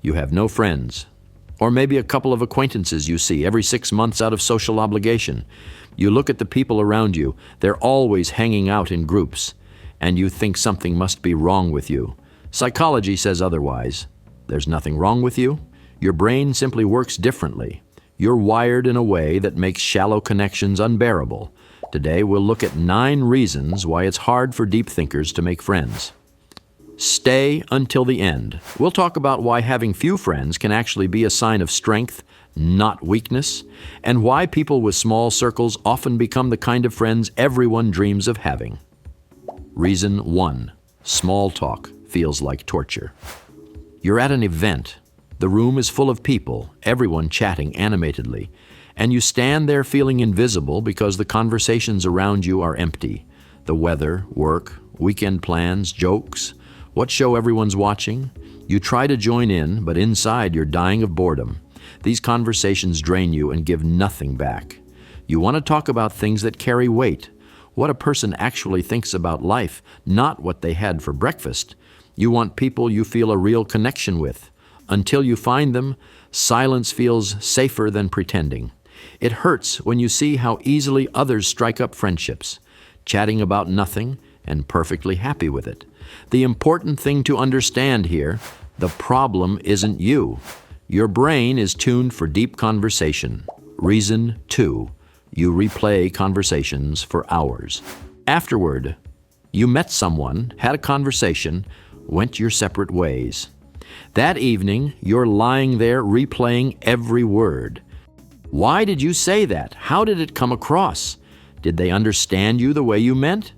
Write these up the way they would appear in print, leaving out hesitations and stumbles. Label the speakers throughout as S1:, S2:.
S1: You have no friends. Or maybe a couple of acquaintances you see every 6 months out of social obligation. You look at the people around you, they're always hanging out in groups, and you think something must be wrong with you. Psychology says otherwise. There's nothing wrong with you. Your brain simply works differently. You're wired in a way that makes shallow connections unbearable. Today we'll look at 9 reasons why it's hard for deep thinkers to make friends. Stay until the end. We'll talk about why having few friends can actually be a sign of strength, not weakness, and why people with small circles often become the kind of friends everyone dreams of having. Reason 1. Small talk feels like torture. You're at an event. The room is full of people, everyone chatting animatedly, and you stand there feeling invisible because the conversations around you are empty. The weather, work, weekend plans, jokes, what show everyone's watching. You try to join in, but inside you're dying of boredom. These conversations drain you and give nothing back. You want to talk about things that carry weight, what a person actually thinks about life, not what they had for breakfast. You want people you feel a real connection with. Until you find them, silence feels safer than pretending. It hurts when you see how easily others strike up friendships, chatting about nothing and perfectly happy with it. The important thing to understand here, the problem isn't you. Your brain is tuned for deep conversation. Reason 2, you replay conversations for hours. Afterward, you met someone, had a conversation, went your separate ways. That evening, you're lying there replaying every word. Why did you say that? How did it come across? Did they understand you the way you meant?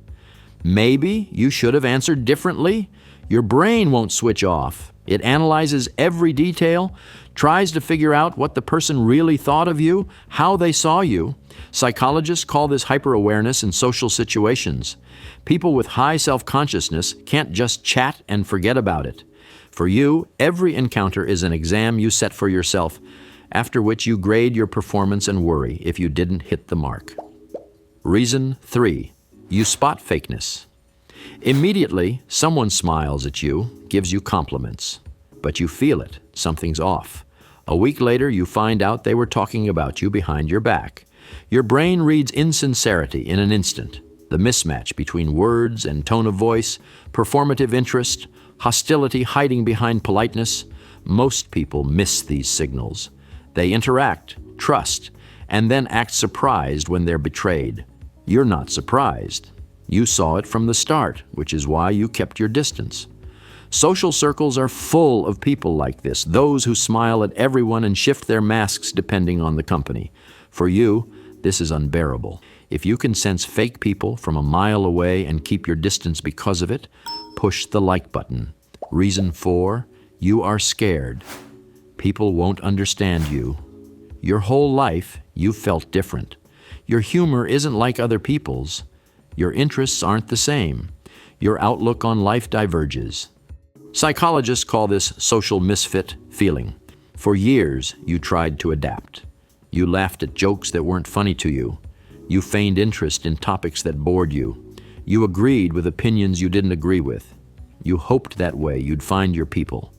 S1: Maybe you should have answered differently. Your brain won't switch off. It analyzes every detail, tries to figure out what the person really thought of you, how they saw you. Psychologists call this hyper-awareness in social situations. People with high self-consciousness can't just chat and forget about it. For you, every encounter is an exam you set for yourself, after which you grade your performance and worry if you didn't hit the mark. Reason 3. You spot fakeness. Immediately, someone smiles at you, gives you compliments, but you feel it, something's off. A week later, you find out they were talking about you behind your back. Your brain reads insincerity in an instant. The mismatch between words and tone of voice, performative interest, hostility hiding behind politeness. Most people miss these signals. They interact, trust, and then act surprised when they're betrayed. You're not surprised. You saw it from the start, which is why you kept your distance. Social circles are full of people like this, those who smile at everyone and shift their masks depending on the company. For you, this is unbearable. If you can sense fake people from a mile away and keep your distance because of it, push the like button. Reason 4, you are scared. People won't understand you. Your whole life, you've felt different. Your humor isn't like other people's. Your interests aren't the same. Your outlook on life diverges. Psychologists call this social misfit feeling. For years, you tried to adapt. You laughed at jokes that weren't funny to you. You feigned interest in topics that bored you. You agreed with opinions you didn't agree with. You hoped that way you'd find your people.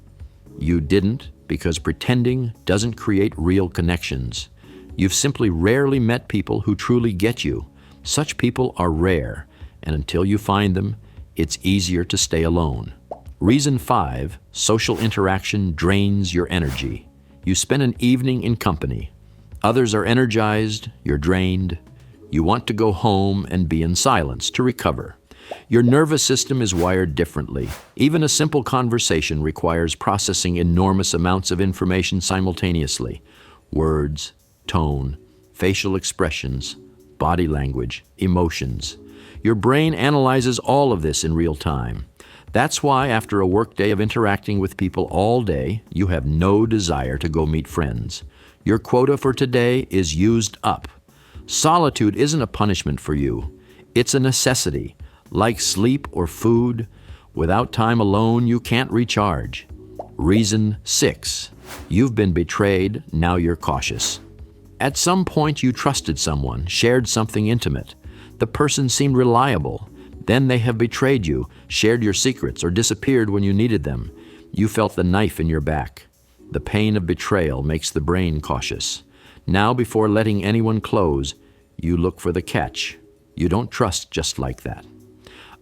S1: You didn't because pretending doesn't create real connections. You've simply rarely met people who truly get you. Such people are rare, and until you find them, it's easier to stay alone. Reason 5, social interaction drains your energy. You spend an evening in company. Others are energized, you're drained. You want to go home and be in silence to recover. Your nervous system is wired differently. Even a simple conversation requires processing enormous amounts of information simultaneously. Words, tone, facial expressions, body language, emotions. Your brain analyzes all of this in real time. That's why after a workday of interacting with people all day, you have no desire to go meet friends. Your quota for today is used up. Solitude isn't a punishment for you. It's a necessity. Like sleep or food, without time alone, you can't recharge. Reason 6, you've been betrayed, now you're cautious. At some point you trusted someone, shared something intimate. The person seemed reliable. Then they have betrayed you, shared your secrets, or disappeared when you needed them. You felt the knife in your back. The pain of betrayal makes the brain cautious. Now, before letting anyone close, you look for the catch. You don't trust just like that.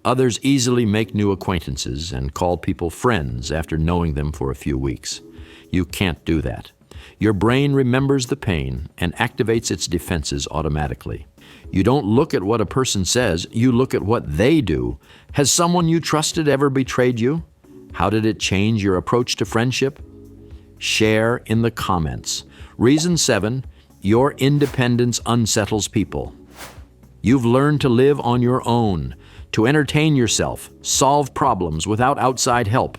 S1: Others easily make new acquaintances and call people friends after knowing them for a few weeks. You can't do that. Your brain remembers the pain and activates its defenses automatically. You don't look at what a person says, you look at what they do. Has someone you trusted ever betrayed you? How did it change your approach to friendship? Share in the comments. Reason 7, your independence unsettles people. You've learned to live on your own, to entertain yourself, solve problems without outside help.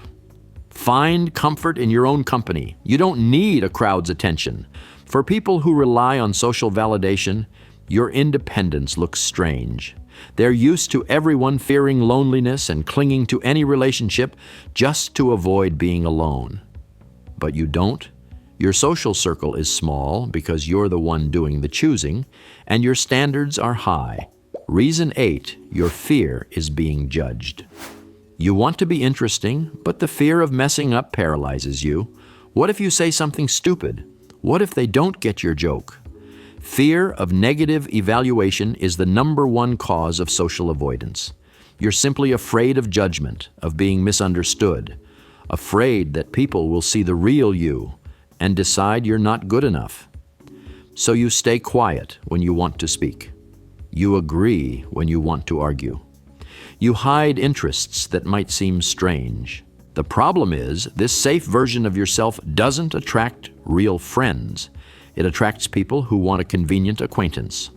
S1: Find comfort in your own company. You don't need a crowd's attention. For people who rely on social validation, your independence looks strange. They're used to everyone fearing loneliness and clinging to any relationship just to avoid being alone. But you don't. Your social circle is small because you're the one doing the choosing, and your standards are high. Reason 8, your fear is being judged. You want to be interesting, but the fear of messing up paralyzes you. What if you say something stupid? What if they don't get your joke? Fear of negative evaluation is the #1 cause of social avoidance. You're simply afraid of judgment, of being misunderstood, afraid that people will see the real you and decide you're not good enough. So you stay quiet when you want to speak. You agree when you want to argue. You hide interests that might seem strange. The problem is, this safe version of yourself doesn't attract real friends. It attracts people who want a convenient acquaintance.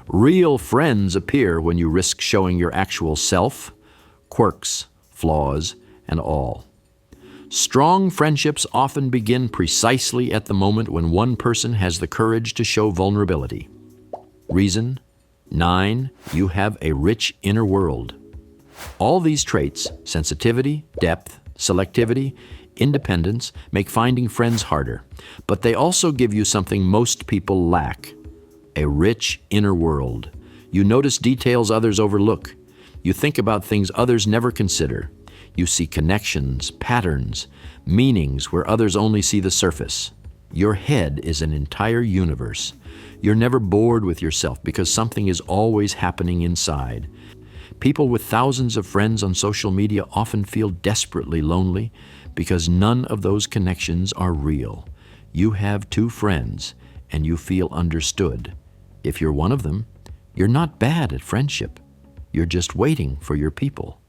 S1: Real friends appear when you risk showing your actual self, quirks, flaws, and all. Strong friendships often begin precisely at the moment when one person has the courage to show vulnerability. Reason 9, you have a rich inner world. All these traits, sensitivity, depth, selectivity, independence, make finding friends harder, but they also give you something most people lack: a rich inner world. You notice details others overlook. You think about things others never consider. You see connections, patterns, meanings where others only see the surface. Your head is an entire universe. You're never bored with yourself because something is always happening inside. People with thousands of friends on social media often feel desperately lonely because none of those connections are real. You have 2 friends and you feel understood. If you're one of them, you're not bad at friendship. You're just waiting for your people.